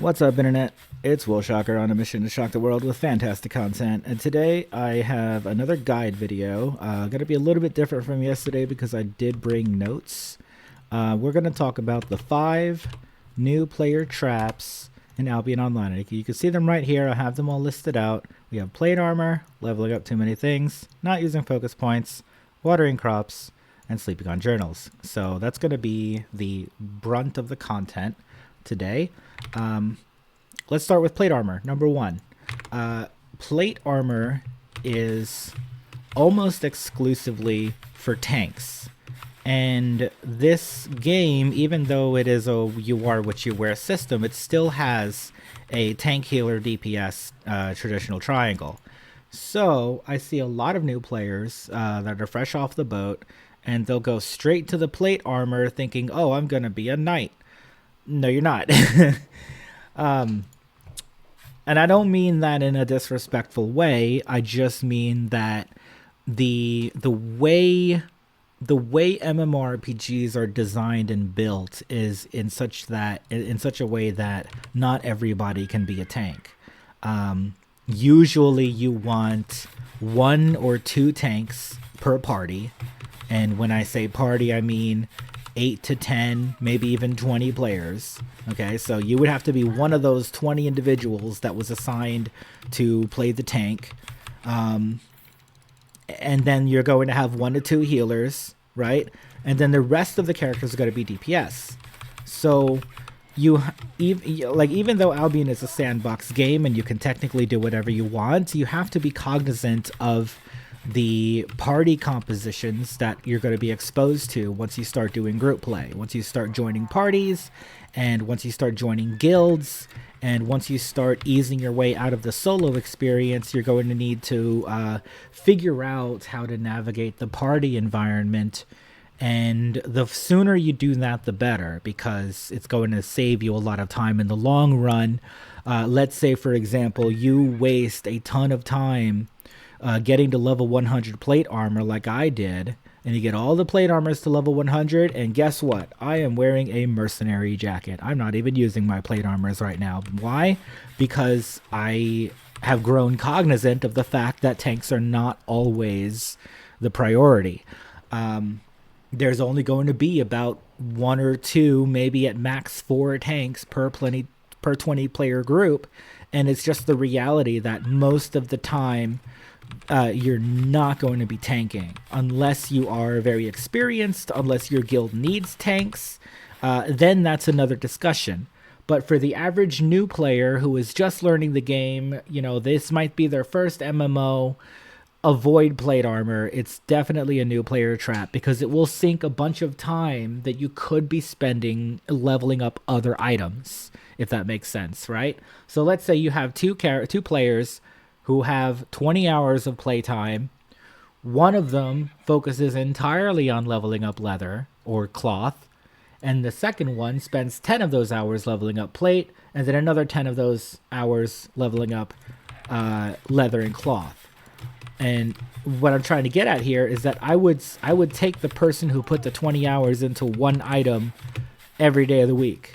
What's up, Internet? It's WILSHOCKER on a mission to shock the world with fantastic content. And today I have another guide video. Going to be a little bit different from yesterday because I did bring notes. We're going to talk about the 5 new player traps in Albion Online. You can see them right here. I have them all listed out. We have plate armor, leveling up too many things, not using focus points, watering crops, and sleeping on journals. So that's going to be the brunt of the content today. Let's start with plate armor. Number 1. Plate armor is almost exclusively for tanks. And this game, even though it is a you are what you wear system, it still has a tank healer DPS traditional triangle. So I see a lot of new players that are fresh off the boat, and they'll go straight to the plate armor thinking, oh, I'm going to be a knight. No, you're not. And I don't mean that in a disrespectful way. I just mean that the way MMORPGs are designed and built is in such a way that not everybody can be a tank. Usually you want 1 or 2 tanks per party, and when I say party, I mean 8 to 10, maybe even 20 players. Okay, so you would have to be one of those 20 individuals that was assigned to play the tank. And then you're going to have 1 to 2 healers, right? And then the rest of the characters are going to be DPS. So even though Albion is a sandbox game and you can technically do whatever you want, you have to be cognizant of the party compositions that you're going to be exposed to once you start doing group play, once you start joining parties, and once you start joining guilds, and once you start easing your way out of the solo experience. You're going to need to figure out how to navigate the party environment, and the sooner you do that, the better, because it's going to save you a lot of time in the long run. Let's say, for example, you waste a ton of time getting to level 100 plate armor like I did, and you get all the plate armors to level 100, and guess what? I am wearing a mercenary jacket. I'm not even using my plate armors right now. Why? Because I have grown cognizant of the fact that tanks are not always the priority. There's only going to be about 1 or 2, maybe at max 4 tanks per 20 player group, and it's just the reality that most of the time you're not going to be tanking unless you are very experienced, unless your guild needs tanks. Then that's another discussion. But for the average new player who is just learning the game, this might be their first MMO, avoid plate armor. It's definitely a new player trap because it will sink a bunch of time that you could be spending leveling up other items, if that makes sense, right? So let's say you have two players who have 20 hours of playtime. One of them focuses entirely on leveling up leather or cloth, and the second one spends 10 of those hours leveling up plate, and then another 10 of those hours leveling up leather and cloth. And what I'm trying to get at here is that I would take the person who put the 20 hours into one item every day of the week.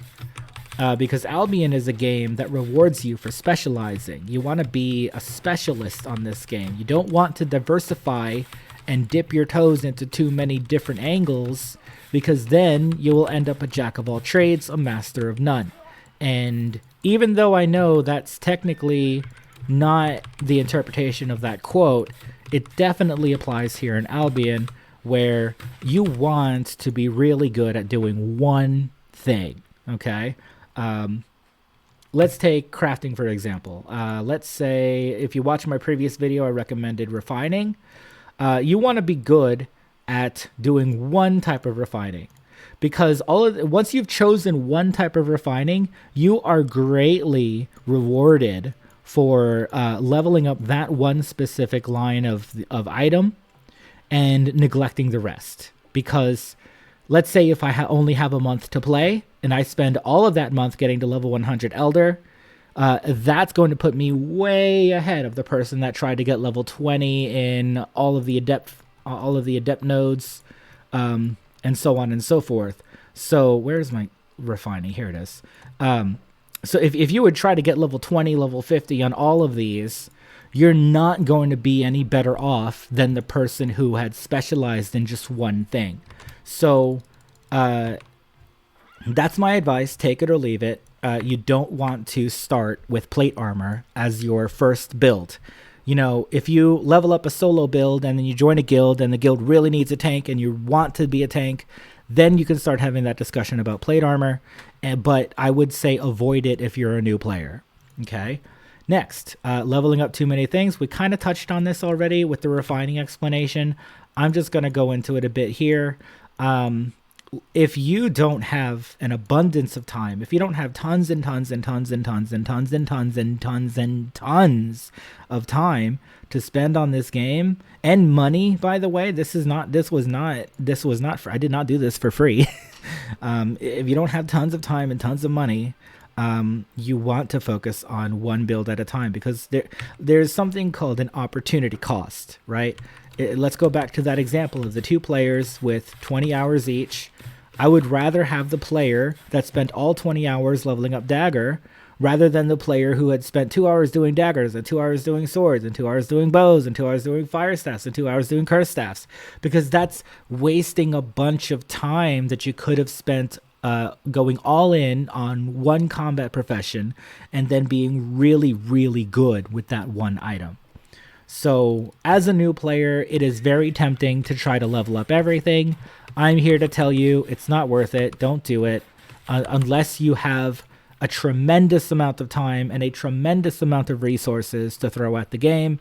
Because Albion is a game that rewards you for specializing. You want to be a specialist on this game. You don't want to diversify and dip your toes into too many different angles, because then you will end up a jack of all trades, a master of none. And even though I know that's technically not the interpretation of that quote, it definitely applies here in Albion, where you want to be really good at doing one thing, okay? Let's take crafting, for example. Let's say if you watch my previous video, I recommended refining. You want to be good at doing one type of refining, because once you've chosen one type of refining, you are greatly rewarded for leveling up that one specific line of item and neglecting the rest. Because let's say if I only have a month to play, and I spend all of that month getting to level 100 Elder, that's going to put me way ahead of the person that tried to get level 20 in all of the adept nodes, and so on and so forth. So where's my refining? Here it is. So if you would try to get level 20, level 50 on all of these, you're not going to be any better off than the person who had specialized in just one thing. So that's my advice. Take it or leave it. You don't want to start with plate armor as your first build. You know, if you level up a solo build and then you join a guild and the guild really needs a tank and you want to be a tank, then you can start having that discussion about plate armor. But I would say avoid it if you're a new player. Okay. Next, leveling up too many things. We kind of touched on this already with the refining explanation. I'm just going to go into it a bit here. If you don't have an abundance of time, if you don't have tons and tons and tons and tons and tons and tons and tons and tons of time to spend on this game and money, by the way, this was not for, I did not do this for free. If you don't have tons of time and tons of money, you want to focus on one build at a time, because there's something called an opportunity cost, right? Let's go back to that example of the 2 players with 20 hours each. I would rather have the player that spent all 20 hours leveling up dagger rather than the player who had spent 2 hours doing daggers and 2 hours doing swords and 2 hours doing bows and 2 hours doing fire staffs and 2 hours doing curse staffs, because that's wasting a bunch of time that you could have spent going all in on one combat profession and then being really, really good with that one item. So as a new player, it is very tempting to try to level up everything. I'm here to tell you it's not worth it. Don't do it unless you have a tremendous amount of time and a tremendous amount of resources to throw at the game.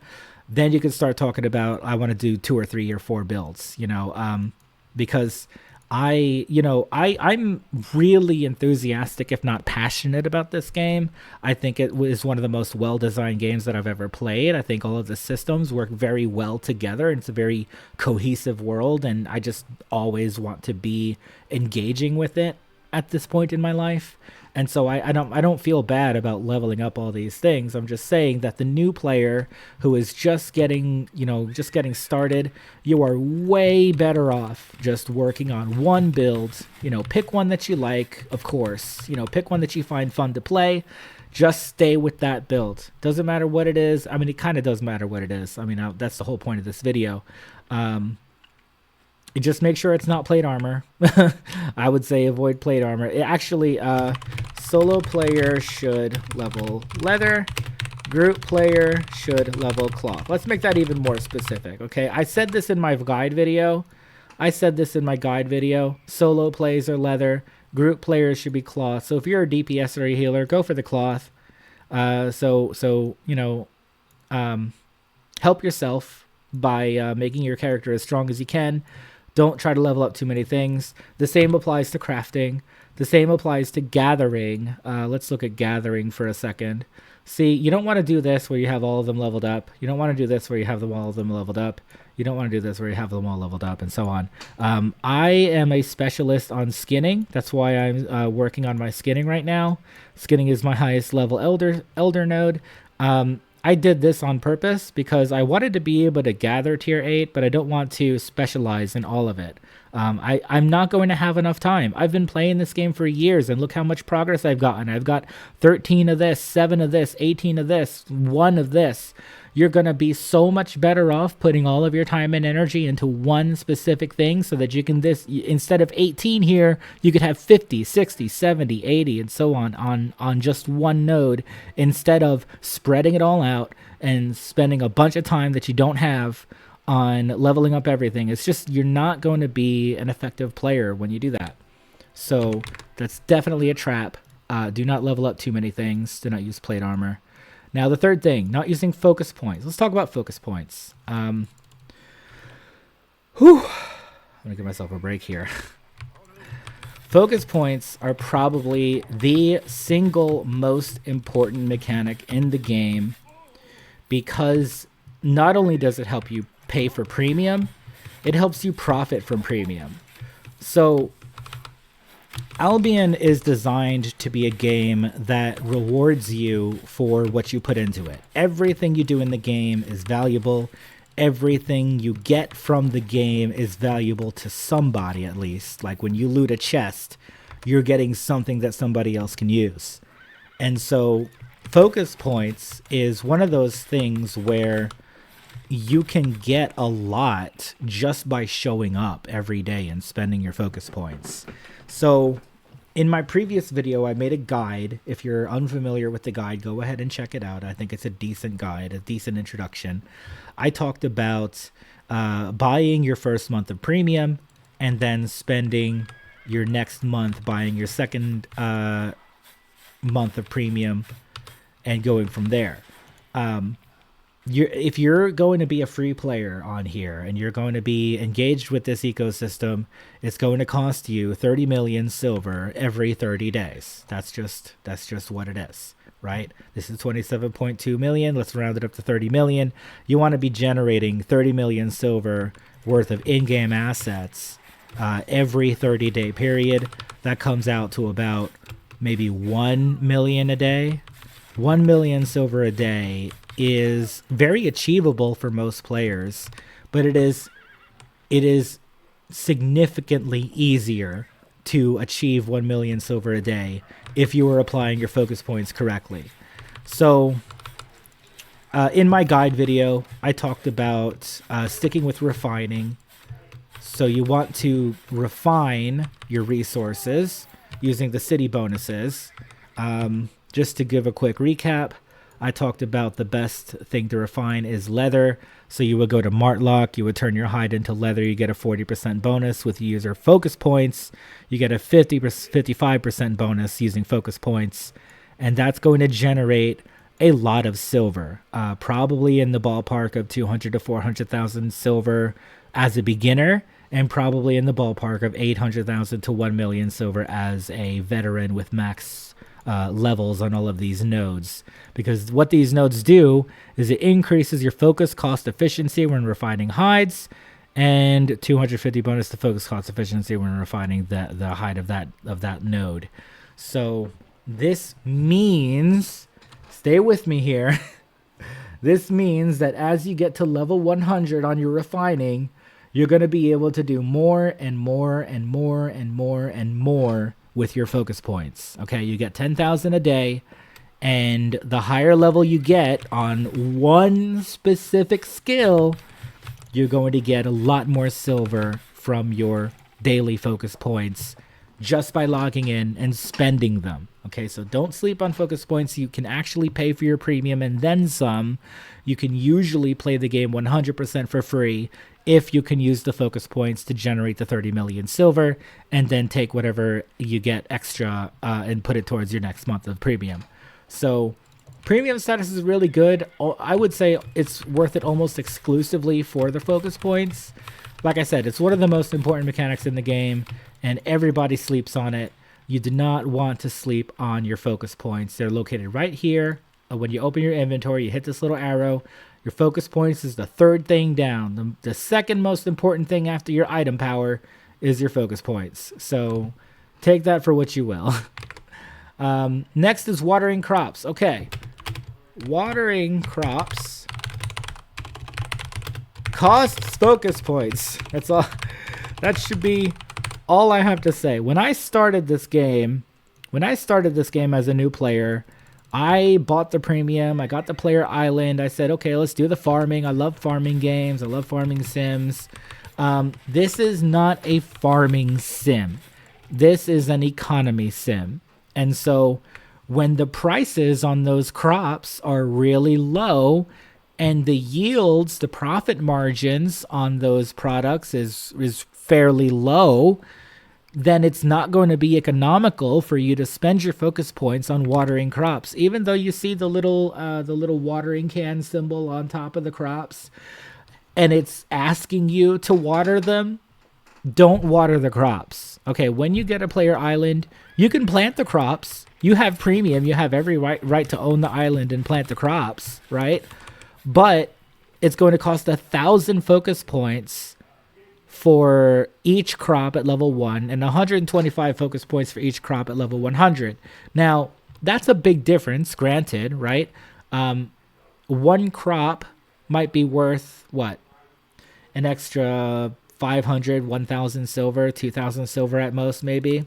Then you can start talking about, I want to do 2 or 3 or 4 builds, because I'm really enthusiastic, if not passionate, about this game. I think it was one of the most well-designed games that I've ever played. I think all of the systems work very well together. It's a very cohesive world, and I just always want to be engaging with it at this point in my life. And so I don't feel bad about leveling up all these things. I'm just saying that the new player who is just getting started, you are way better off just working on one build. Pick one that you like, of course. Pick one that you find fun to play. Just stay with that build. Doesn't matter what it is. I mean, it kind of does matter what it is. I mean, that's the whole point of this video. Just make sure it's not plate armor. I would say avoid plate armor. Solo player should level leather. Group player should level cloth. Let's make that even more specific, okay? I said this in my guide video. Solo plays are leather. Group players should be cloth. So if you're a DPS or a healer, go for the cloth. Help yourself by making your character as strong as you can. Don't try to level up too many things. The same applies to crafting. The same applies to gathering. Let's look at gathering for a second. See, you don't want to do this where you have all of them leveled up. You don't want to do this where you have all of them leveled up. You don't want to do this where you have them all leveled up, and so on. I am a specialist on skinning. That's why I'm working on my skinning right now. Skinning is my highest level elder node. I did this on purpose because I wanted to be able to gather tier 8, but I don't want to specialize in all of it. I'm not going to have enough time. I've been playing this game for years, and look how much progress I've gotten. I've got 13 of this, 7 of this, 18 of this, 1 of this. You're going to be so much better off putting all of your time and energy into one specific thing so that you can, instead of 18 here, you could have 50, 60, 70, 80, and so on just one node, instead of spreading it all out and spending a bunch of time that you don't have on leveling up everything. It's just, you're not going to be an effective player when you do that. So that's definitely a trap. Do not level up too many things. Do not use plate armor. Now, the third thing, not using focus points. Let's talk about focus points. I'm going to give myself a break here. Focus points are probably the single most important mechanic in the game, because not only does it help you pay for premium, it helps you profit from premium. So Albion is designed to be a game that rewards you for what you put into it. Everything you do in the game is valuable. Everything you get from the game is valuable to somebody, at least. Like when you loot a chest, you're getting something that somebody else can use. And so focus points is one of those things where you can get a lot just by showing up every day and spending your focus points. So in my previous video, I made a guide. If you're unfamiliar with the guide, go ahead and check it out. I think it's a decent guide, a decent introduction. I talked about buying your first month of premium and then spending your next month buying your second month of premium and going from there. If you're going to be a free player on here and you're going to be engaged with this ecosystem, it's going to cost you 30 million silver every 30 days. That's just what it is, right? This is 27.2 million. Let's round it up to 30 million. You want to be generating 30 million silver worth of in-game assets every 30-day period. That comes out to about maybe 1 million a day. 1 million silver a day is very achievable for most players, but it is significantly easier to achieve 1 million silver a day if you are applying your focus points correctly. So in my guide video, I talked about sticking with refining. So you want to refine your resources using the city bonuses. Just to give a quick recap, I talked about the best thing to refine is leather. So you would go to Martlock, you would turn your hide into leather, you get a 40% bonus with user focus points. You get a 55% bonus using focus points. And that's going to generate a lot of silver, probably in the ballpark of 200 to 400,000 silver as a beginner, and probably in the ballpark of 800,000 to 1 million silver as a veteran with max levels on all of these nodes. Because what these nodes do is it increases your focus cost efficiency when refining hides, and 250 bonus to focus cost efficiency when refining the hide of that node. So this means, stay with me here, this means that as you get to level 100 on your refining, you're going to be able to do more and more and more and more and more with your focus points. Okay, you get 10,000 a day, and the higher level you get on one specific skill, you're going to get a lot more silver from your daily focus points just by logging in and spending them. Okay, so don't sleep on focus points. You can actually pay for your premium and then some. You can usually play the game 100% for free if you can use the focus points to generate the 30 million silver and then take whatever you get extra and put it towards your next month of premium. So premium status is really good. I would say it's worth it almost exclusively for the focus points. Like I said, it's one of the most important mechanics in the game, and everybody sleeps on it. You do not want to sleep on your focus points. They're located right here. When you open your inventory, you hit this little arrow. Your focus points is the third thing down. The second most important thing after your item power is your focus points. So take that for what you will. Next is watering crops. Okay. Watering crops costs focus points. That's all. That should be all I have to say. When I started this game as a new player, I bought the premium. I got the player island. I said, okay, let's do the farming. I love farming games. I love farming sims. This is not a farming sim. This is an economy sim. And so when the prices on those crops are really low and the yields, the profit margins on those products is fairly low, then it's not going to be economical for you to spend your focus points on watering crops. Even though you see the little watering can symbol on top of the crops and it's asking you to water them, don't water the crops. Okay, when you get a player island, you can plant the crops. You have premium. You have every right to own the island and plant the crops, right? But it's going to cost 1,000 focus points for each crop at level 1 and 125 focus points for each crop at level 100. Now, that's a big difference, granted, right? One crop might be worth, what? An extra 500, 1,000 silver, 2,000 silver at most, maybe.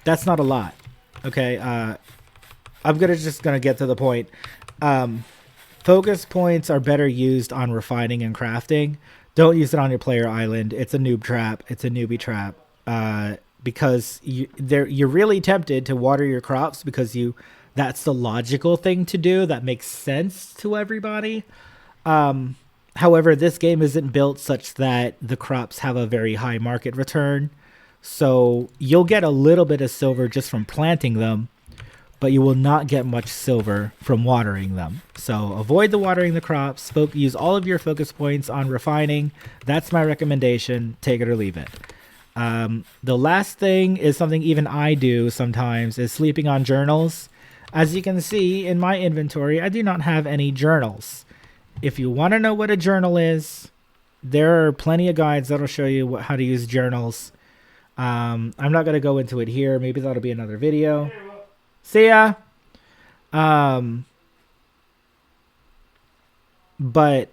That's not a lot. Okay, I'm just gonna get to the point. Focus points are better used on refining and crafting. Don't use it on your player island. It's a noob trap. It's a newbie trap. Because you're really tempted to water your crops because that's the logical thing to do. That makes sense to everybody. However, this game isn't built such that the crops have a very high market return. So you'll get a little bit of silver just from planting them, but you will not get much silver from watering them. So avoid the watering the crops. Use all of your focus points on refining. That's my recommendation. Take it or leave it. The last thing is something even I do sometimes, is sleeping on journals. As you can see in my inventory, I do not have any journals. If you want to know what a journal is, there are plenty of guides that'll show you how to use journals. I'm not going to go into it here. Maybe that'll be another video. See ya. But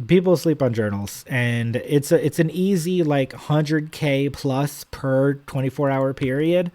people sleep on journals, and it's an easy like 100K plus per 24-hour period.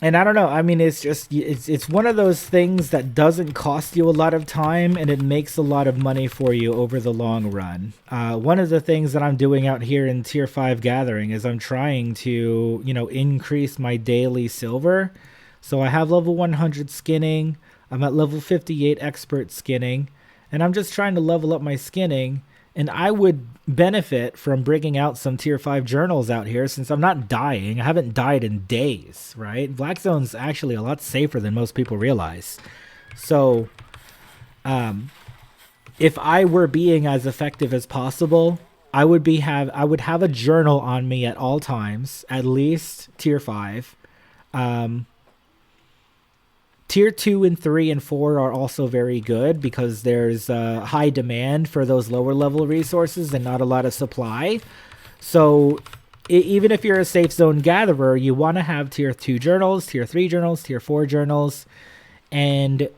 And I don't know. I mean, it's one of those things that doesn't cost you a lot of time, and it makes a lot of money for you over the long run. One of the things that I'm doing out here in Tier 5 Gathering is I'm trying to, increase my daily silver. So I have level 100 skinning. I'm at level 58 expert skinning, and I'm just trying to level up my skinning. And I would benefit from bringing out some tier 5 journals out here, since I'm not dying. I haven't died in days, right? Black Zone's actually a lot safer than most people realize. So if I were being as effective as possible, I would have a journal on me at all times, at least tier 5. Tier 2 and 3 and 4 are also very good because there's high demand for those lower level resources and not a lot of supply. So even if you're a safe zone gatherer, you want to have tier 2 journals, tier 3 journals, tier 4 journals, and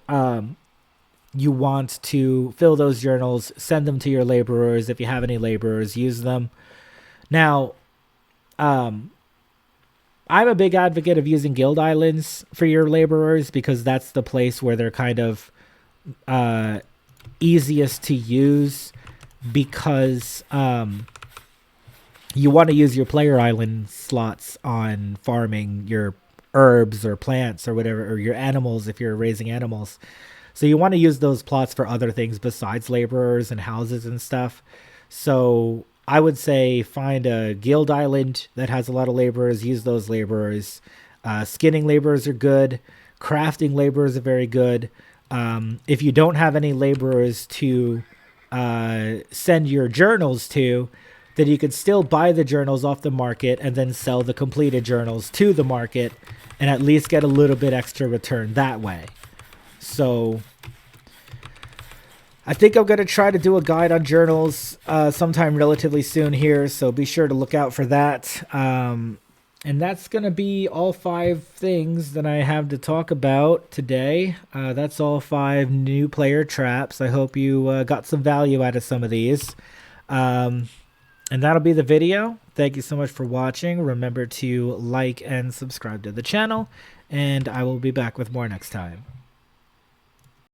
you want to fill those journals, send them to your laborers. If you have any laborers, use them. Now, I'm a big advocate of using guild islands for your laborers because that's the place where they're kind of easiest to use, because you want to use your player island slots on farming your herbs or plants or whatever, or your animals if you're raising animals. So you want to use those plots for other things besides laborers and houses and stuff. So I would say find a guild island that has a lot of laborers, use those laborers. Skinning laborers are good. Crafting laborers are very good. If you don't have any laborers to send your journals to, then you could still buy the journals off the market and then sell the completed journals to the market and at least get a little bit extra return that way. So I think I'm going to try to do a guide on journals sometime relatively soon here, so be sure to look out for that. And that's going to be all 5 things that I have to talk about today. That's all 5 new player traps. I hope you got some value out of some of these. And that'll be the video. Thank you so much for watching. Remember to like and subscribe to the channel, and I will be back with more next time.